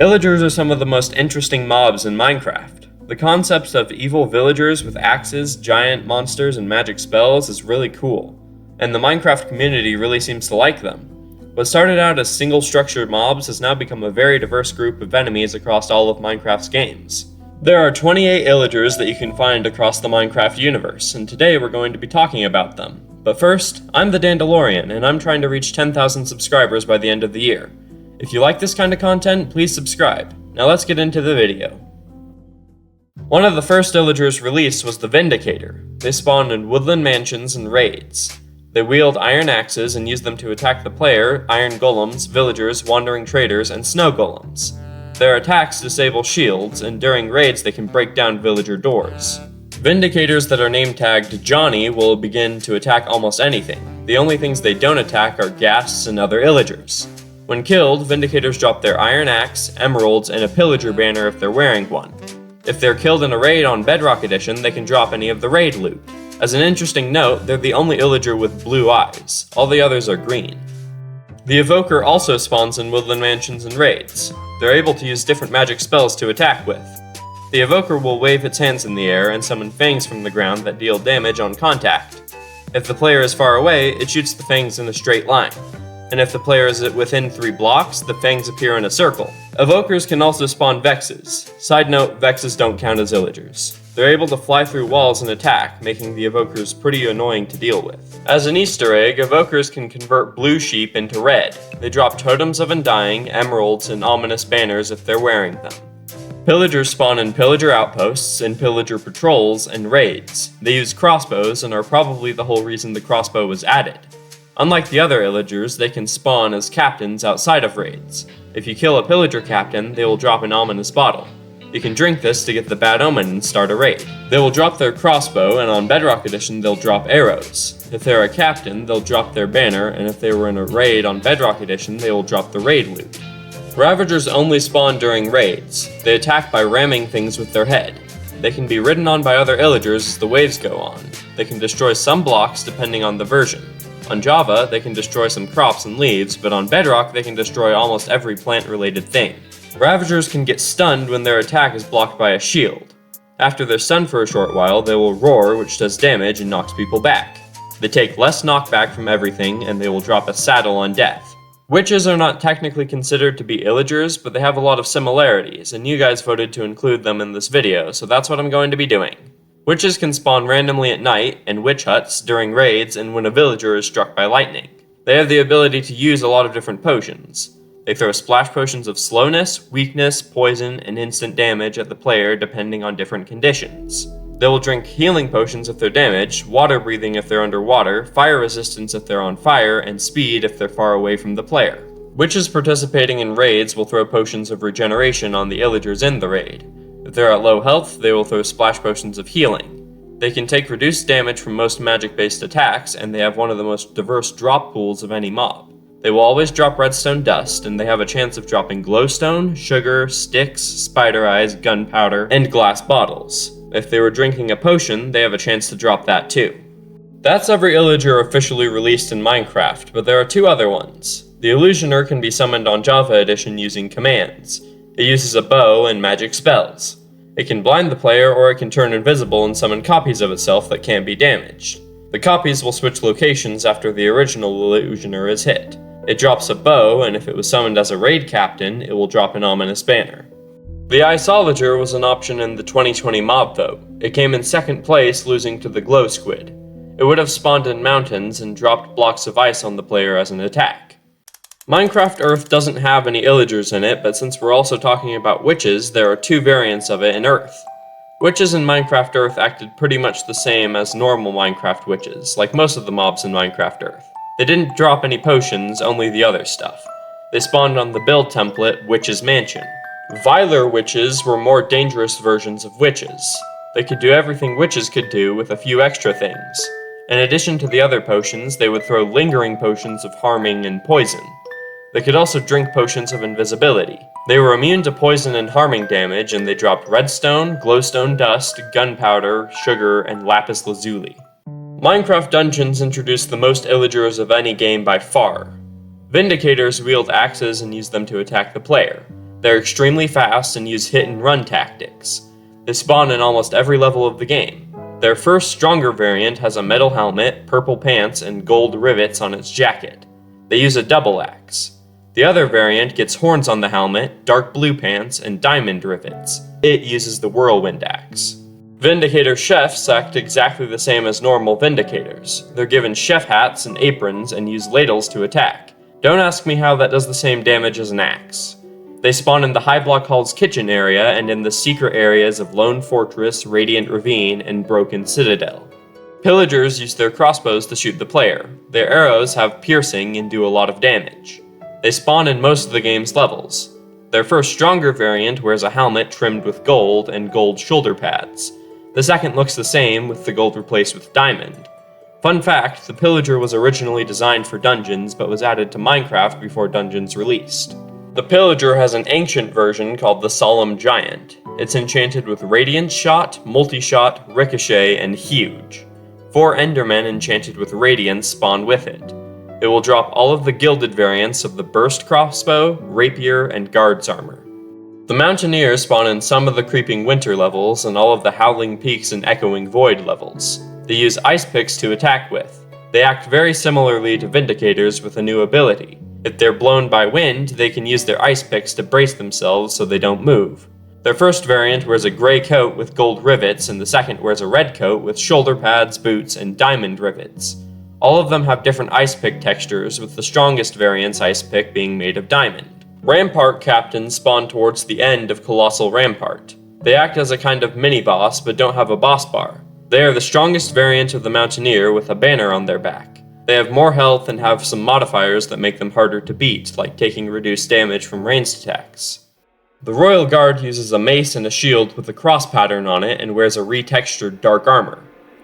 Illagers are some of the most interesting mobs in Minecraft. The concept of evil villagers with axes, giant monsters, and magic spells is really cool, and the Minecraft community really seems to like them. What started out as single-structured mobs has now become a very diverse group of enemies across all of Minecraft's games. There are 28 Illagers that you can find across the Minecraft universe, and today we're going to be talking about them. But first, I'm the Dandalorian, and I'm trying to reach 10,000 subscribers by the end of the year. If you like this kind of content, please subscribe. Now let's get into the video. One of the first Illagers released was the Vindicator. They spawn in woodland mansions and raids. They wield iron axes and use them to attack the player, iron golems, villagers, wandering traders, and snow golems. Their attacks disable shields, and during raids they can break down villager doors. Vindicators that are name tagged Johnny will begin to attack almost anything. The only things they don't attack are ghasts and other Illagers. When killed, Vindicators drop their iron axe, emeralds, and a pillager banner if they're wearing one. If they're killed in a raid on Bedrock Edition, they can drop any of the raid loot. As an interesting note, they're the only Illager with blue eyes. All the others are green. The Evoker also spawns in woodland mansions and raids. They're able to use different magic spells to attack with. The Evoker will wave its hands in the air and summon fangs from the ground that deal damage on contact. If the player is far away, it shoots the fangs in a straight line. And if the player is within 3 blocks, the fangs appear in a circle. Evokers can also spawn Vexes. Side note, Vexes don't count as Illagers. They're able to fly through walls and attack, making the Evokers pretty annoying to deal with. As an Easter egg, Evokers can convert blue sheep into red. They drop totems of undying, emeralds, and ominous banners if they're wearing them. Pillagers spawn in pillager outposts, and pillager patrols, and raids. They use crossbows and are probably the whole reason the crossbow was added. Unlike the other Illagers, they can spawn as captains outside of raids. If you kill a pillager captain, they will drop an ominous bottle. You can drink this to get the bad omen and start a raid. They will drop their crossbow, and on Bedrock Edition they'll drop arrows. If they're a captain, they'll drop their banner, and if they were in a raid on Bedrock Edition, they will drop the raid loot. Ravagers only spawn during raids. They attack by ramming things with their head. They can be ridden on by other Illagers as the waves go on. They can destroy some blocks depending on the version. On Java, they can destroy some crops and leaves, but on Bedrock, they can destroy almost every plant-related thing. Ravagers can get stunned when their attack is blocked by a shield. After they're stunned for a short while, they will roar, which does damage and knocks people back. They take less knockback from everything, and they will drop a saddle on death. Witches are not technically considered to be Illagers, but they have a lot of similarities, and you guys voted to include them in this video, so that's what I'm going to be doing. Witches can spawn randomly at night, in witch huts, during raids, and when a villager is struck by lightning. They have the ability to use a lot of different potions. They throw splash potions of slowness, weakness, poison, and instant damage at the player depending on different conditions. They will drink healing potions if they're damaged, water breathing if they're underwater, fire resistance if they're on fire, and speed if they're far away from the player. Witches participating in raids will throw potions of regeneration on the Illagers in the raid. If they're at low health, they will throw splash potions of healing. They can take reduced damage from most magic-based attacks, and they have one of the most diverse drop pools of any mob. They will always drop redstone dust, and they have a chance of dropping glowstone, sugar, sticks, spider eyes, gunpowder, and glass bottles. If they were drinking a potion, they have a chance to drop that too. That's every Illager officially released in Minecraft, but there are 2 other ones. The Illusioner can be summoned on Java Edition using commands. It uses a bow and magic spells. It can blind the player, or it can turn invisible and summon copies of itself that can't be damaged. The copies will switch locations after the original Illusioner is hit. It drops a bow, and if it was summoned as a raid captain, it will drop an ominous banner. The Illager was an option in the 2020 mob vote. It came in 2nd place, losing to the Glow Squid. It would have spawned in mountains and dropped blocks of ice on the player as an attack. Minecraft Earth doesn't have any Illagers in it, but since we're also talking about witches, there are 2 variants of it in Earth. Witches in Minecraft Earth acted pretty much the same as normal Minecraft witches, like most of the mobs in Minecraft Earth. They didn't drop any potions, only the other stuff. They spawned on the build template, Witch's Mansion. Viler witches were more dangerous versions of witches. They could do everything witches could do with a few extra things. In addition to the other potions, they would throw lingering potions of harming and poison. They could also drink potions of invisibility. They were immune to poison and harming damage, and they dropped redstone, glowstone dust, gunpowder, sugar, and lapis lazuli. Minecraft Dungeons introduced the most Illagers of any game by far. Vindicators wield axes and use them to attack the player. They're extremely fast and use hit-and-run tactics. They spawn in almost every level of the game. Their first stronger variant has a metal helmet, purple pants, and gold rivets on its jacket. They use a double axe. The other variant gets horns on the helmet, dark blue pants, and diamond rivets. It uses the whirlwind axe. Vindicator chefs act exactly the same as normal Vindicators. They're given chef hats and aprons and use ladles to attack. Don't ask me how that does the same damage as an axe. They spawn in the High Block Hall's kitchen area and in the secret areas of Lone Fortress, Radiant Ravine, and Broken Citadel. Pillagers use their crossbows to shoot the player. Their arrows have piercing and do a lot of damage. They spawn in most of the game's levels. Their first stronger variant wears a helmet trimmed with gold and gold shoulder pads. The second looks the same, with the gold replaced with diamond. Fun fact, the Pillager was originally designed for Dungeons, but was added to Minecraft before Dungeons released. The Pillager has an ancient version called the Solemn Giant. It's enchanted with Radiant Shot, Multi-Shot, Ricochet, and Huge. 4 Endermen enchanted with Radiance spawn with it. It will drop all of the gilded variants of the Burst Crossbow, Rapier, and Guard's Armor. The Mountaineers spawn in some of the Creeping Winter levels and all of the Howling Peaks and Echoing Void levels. They use ice picks to attack with. They act very similarly to Vindicators with a new ability. If they're blown by wind, they can use their ice picks to brace themselves so they don't move. Their first variant wears a gray coat with gold rivets, and the second wears a red coat with shoulder pads, boots, and diamond rivets. All of them have different ice pick textures, with the strongest variant's ice pick being made of diamond. Rampart captains spawn towards the end of Colossal Rampart. They act as a kind of mini-boss, but don't have a boss bar. They are the strongest variant of the Mountaineer with a banner on their back. They have more health and have some modifiers that make them harder to beat, like taking reduced damage from ranged attacks. The Royal Guard uses a mace and a shield with a cross pattern on it and wears a retextured dark armor.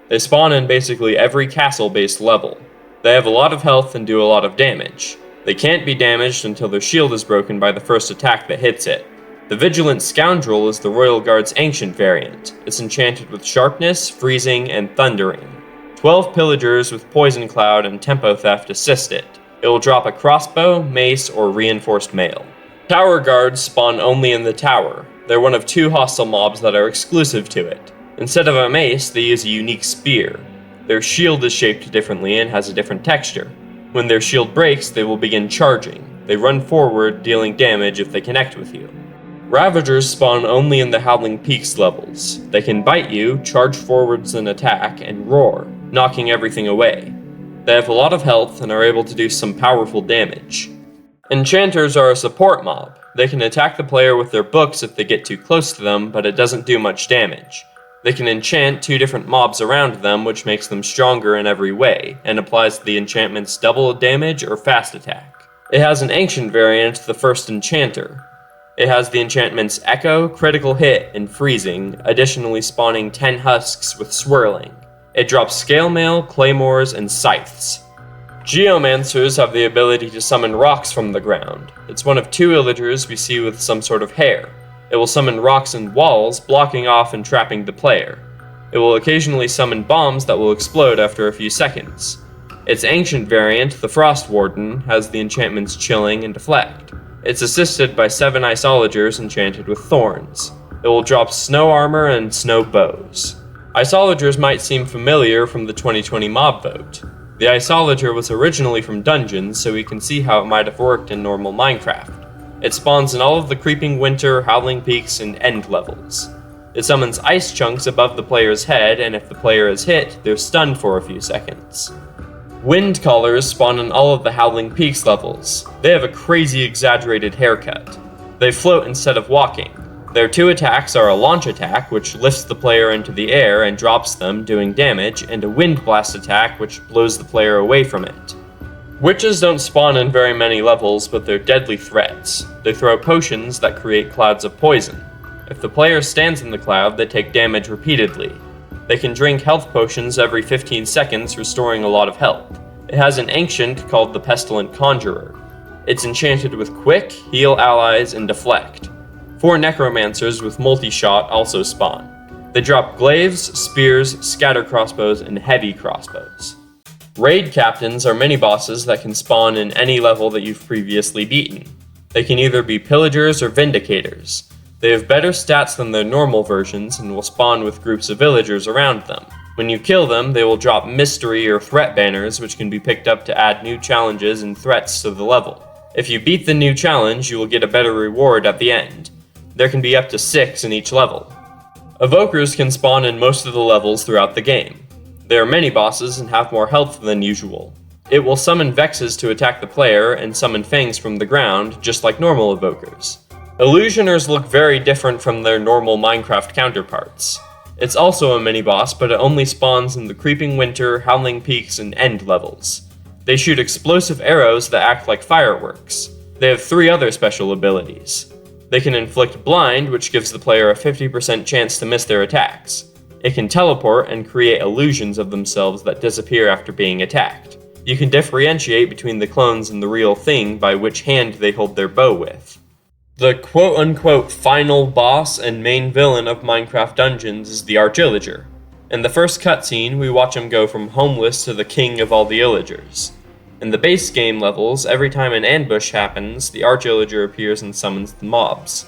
They spawn in basically every castle-based level. They have a lot of health and do a lot of damage. They can't be damaged until their shield is broken by the first attack that hits it. The Vigilant Scoundrel is the Royal Guard's ancient variant. It's enchanted with Sharpness, Freezing, and Thundering. 12 Pillagers with Poison Cloud and Tempo Theft assist it. It will drop a crossbow, mace, or reinforced mail. Tower Guards spawn only in the tower. They're one of 2 hostile mobs that are exclusive to it. Instead of a mace, they use a unique spear. Their shield is shaped differently and has a different texture. When their shield breaks, they will begin charging. They run forward, dealing damage if they connect with you. Ravagers spawn only in the Howling Peaks levels. They can bite you, charge forwards and attack, and roar, knocking everything away. They have a lot of health and are able to do some powerful damage. Enchanters are a support mob. They can attack the player with their books if they get too close to them, but it doesn't do much damage. They can enchant 2 different mobs around them, which makes them stronger in every way, and applies the enchantment's double damage or fast attack. It has an ancient variant, the First Enchanter. It has the enchantments Echo, Critical Hit, and Freezing, additionally spawning 10 husks with Swirling. It drops Scale Mail, Claymores, and Scythes. Geomancers have the ability to summon rocks from the ground. It's one of 2 Illagers we see with some sort of hair. It will summon rocks and walls, blocking off and trapping the player. It will occasionally summon bombs that will explode after a few seconds. Its ancient variant, the Frost Warden, has the enchantments Chilling and Deflect. It's assisted by 7 Isolagers enchanted with thorns. It will drop snow armor and snow bows. Isolagers might seem familiar from the 2020 mob vote. The Isolager was originally from Dungeons, so we can see how it might have worked in normal Minecraft. It spawns in all of the Creeping Winter, Howling Peaks, and End levels. It summons ice chunks above the player's head, and if the player is hit, they're stunned for a few seconds. Wind Callers spawn in all of the Howling Peaks levels. They have a crazy exaggerated haircut. They float instead of walking. Their 2 attacks are a launch attack, which lifts the player into the air and drops them, doing damage, and a wind blast attack, which blows the player away from it. Witches don't spawn in very many levels, but they're deadly threats. They throw potions that create clouds of poison. If the player stands in the cloud, they take damage repeatedly. They can drink health potions every 15 seconds, restoring a lot of health. It has an ancient called the Pestilent Conjurer. It's enchanted with Quick, Heal Allies, and Deflect. 4 Necromancers with Multi-Shot also spawn. They drop glaives, spears, scatter crossbows, and heavy crossbows. Raid Captains are mini-bosses that can spawn in any level that you've previously beaten. They can either be Pillagers or Vindicators. They have better stats than their normal versions and will spawn with groups of villagers around them. When you kill them, they will drop mystery or threat banners which can be picked up to add new challenges and threats to the level. If you beat the new challenge, you will get a better reward at the end. There can be up to 6 in each level. Evokers can spawn in most of the levels throughout the game. They are mini bosses and have more health than usual. It will summon Vexes to attack the player and summon Fangs from the ground, just like normal Evokers. Illusioners look very different from their normal Minecraft counterparts. It's also a mini-boss, but it only spawns in the Creeping Winter, Howling Peaks, and End levels. They shoot explosive arrows that act like fireworks. They have 3 other special abilities. They can inflict blind, which gives the player a 50% chance to miss their attacks. It can teleport and create illusions of themselves that disappear after being attacked. You can differentiate between the clones and the real thing by which hand they hold their bow with. The quote-unquote final boss and main villain of Minecraft Dungeons is the Illager. In the first cutscene, we watch him go from homeless to the king of all the Illagers. In the base game levels, every time an ambush happens, the Illager appears and summons the mobs.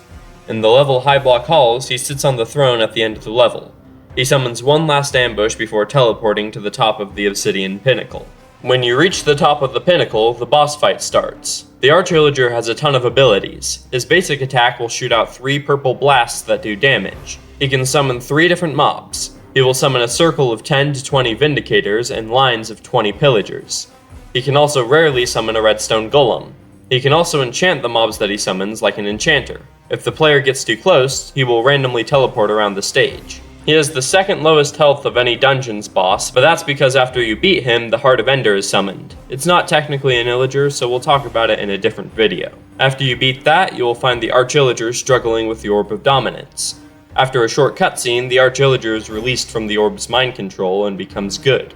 In the level High Block Halls, he sits on the throne at the end of the level. He summons one last ambush before teleporting to the top of the obsidian pinnacle. When you reach the top of the pinnacle, the boss fight starts. The Illager has a ton of abilities. His basic attack will shoot out 3 purple blasts that do damage. He can summon 3 different mobs. He will summon a circle of 10 to 20 Vindicators and lines of 20 Pillagers. He can also rarely summon a redstone golem. He can also enchant the mobs that he summons like an enchanter. If the player gets too close, he will randomly teleport around the stage. He has the second lowest health of any Dungeons boss, but that's because after you beat him, the Heart of Ender is summoned. It's not technically an Illager, so we'll talk about it in a different video. After you beat that, you will find the Illager struggling with the Orb of Dominance. After a short cutscene, the Illager is released from the Orb's mind control and becomes good.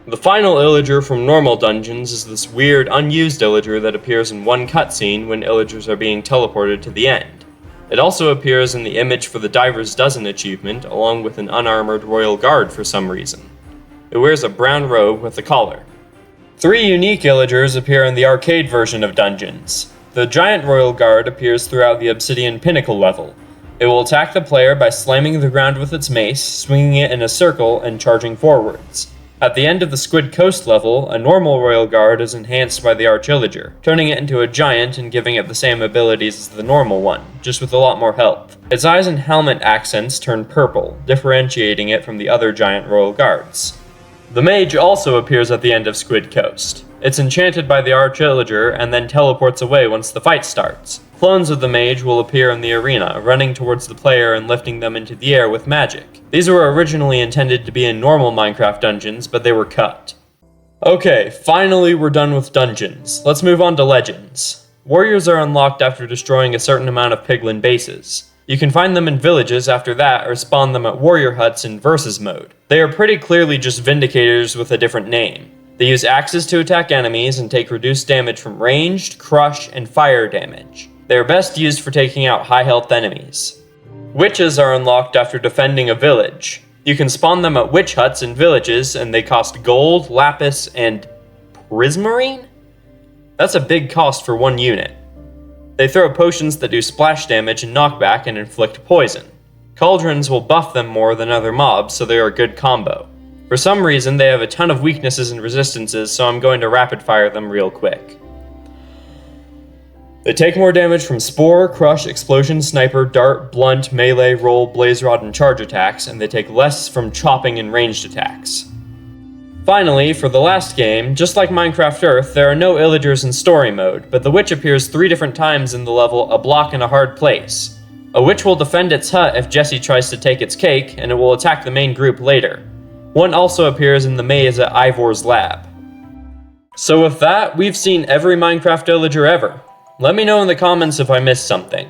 The final Illager from normal dungeons is this weird, unused Illager that appears in one cutscene when Illagers are being teleported to the end. It also appears in the image for the Diver's Dozen achievement, along with an unarmored royal guard for some reason. It wears a brown robe with a collar. 3 unique Illagers appear in the arcade version of Dungeons. The giant royal guard appears throughout the obsidian pinnacle level. It will attack the player by slamming the ground with its mace, swinging it in a circle, and charging forwards. At the end of the Squid Coast level, a normal royal guard is enhanced by the Illager, turning it into a giant and giving it the same abilities as the normal one, just with a lot more health. Its eyes and helmet accents turn purple, differentiating it from the other giant royal guards. The mage also appears at the end of Squid Coast. It's enchanted by the Illager and then teleports away once the fight starts. Clones of the mage will appear in the arena, running towards the player and lifting them into the air with magic. These were originally intended to be in normal Minecraft dungeons, but they were cut. Okay, finally we're done with dungeons. Let's move on to legends. Warriors are unlocked after destroying a certain amount of piglin bases. You can find them in villages after that, or spawn them at warrior huts in versus mode. They are pretty clearly just Vindicators with a different name. They use axes to attack enemies and take reduced damage from ranged, crush, and fire damage. They are best used for taking out high health enemies. Witches are unlocked after defending a village. You can spawn them at witch huts in villages, and they cost gold, lapis, and prismarine? That's a big cost for one unit. They throw potions that do splash damage and knockback and inflict poison. Cauldrons will buff them more than other mobs, so they are a good combo. For some reason, they have a ton of weaknesses and resistances, so I'm going to rapid fire them real quick. They take more damage from Spore, Crush, Explosion, Sniper, Dart, Blunt, Melee, Roll, Blaze Rod, and Charge attacks, and they take less from chopping and ranged attacks. Finally, for the last game, just like Minecraft Earth, there are no Illagers in story mode, but the witch appears 3 different times in the level A Block in a Hard Place. A witch will defend its hut if Jesse tries to take its cake, and it will attack the main group later. One also appears in the maze at Ivor's lab. So with that, we've seen every Minecraft Illager ever. Let me know in the comments if I missed something.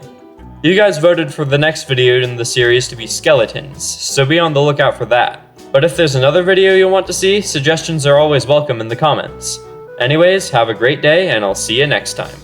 You guys voted for the next video in the series to be skeletons, so be on the lookout for that. But if there's another video you want to see, suggestions are always welcome in the comments. Anyways, have a great day, and I'll see you next time.